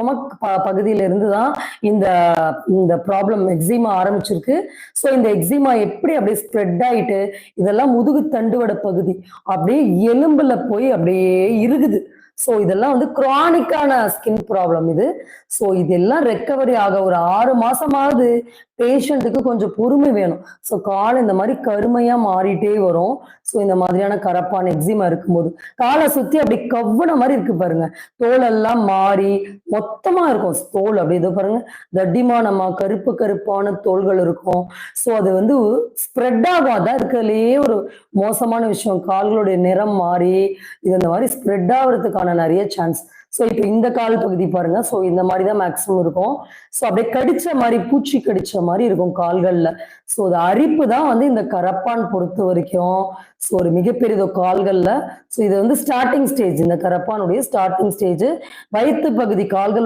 Stomach பகுதியில இருந்து தான் இந்த இந்த ப்ராப்ளம் எக்ஸிமா ஆரம்பிச்சிருக்கு. ஸோ இந்த எக்ஸிமா எப்படி அப்படியே ஸ்ப்ரெட் ஆயிட்டு இதெல்லாம் முதுகு தண்டுவட பகுதி அப்படியே எலும்புல போய் அப்படியே இருக்குது. ஸோ இதெல்லாம் வந்து குரானிக்கான ஸ்கின் ப்ராப்ளம் இது. ஸோ இதெல்லாம் ரெக்கவரி ஆக ஒரு 6 மாசமாவது பேஷண்ட்டுக்கு கொஞ்சம் பொறுமை வேணும். ஸோ கால் இந்த மாதிரி கருமையா மாறிட்டே வரும். ஸோ இந்த மாதிரியான கரப்பான் எக்ஸிமா இருக்கும்போது காலை சுத்தி அப்படி கவ்வுன மாதிரி இருக்கு பாருங்க. தோலெல்லாம் மாறி மொத்தமா இருக்கும். தோல் அப்படி இதோ பாருங்க, தடிமானமா கருப்பு கருப்பான தோள்கள் இருக்கும். ஸோ அது வந்து ஸ்ப்ரெட் ஆகும். அதான் இருக்கிறதுலயே ஒரு மோசமான விஷயம். கால்களுடைய நிறம் மாறி இது இந்த மாதிரி ஸ்ப்ரெட் ஆகுறதுக்கான நிறைய சான்ஸ். ஸோ இப்போ இந்த கால் பகுதி பாருங்க. ஸோ இந்த மாதிரி தான் மேக்ஸிமம் இருக்கும். ஸோ அப்படியே கடிச்ச மாதிரி, பூச்சி கடிச்ச மாதிரி இருக்கும் கால்கள்ல. ஸோ அது அரிப்பு தான் வந்து இந்த கரப்பான் பொறுத்த வரைக்கும் ஸோ ஒரு மிகப்பெரிய கால்கள்ல. ஸோ இது வந்து ஸ்டார்டிங் ஸ்டேஜ், இந்த கரப்பானுடைய ஸ்டார்டிங் ஸ்டேஜ். வயிற்று பகுதி கால்களுடைய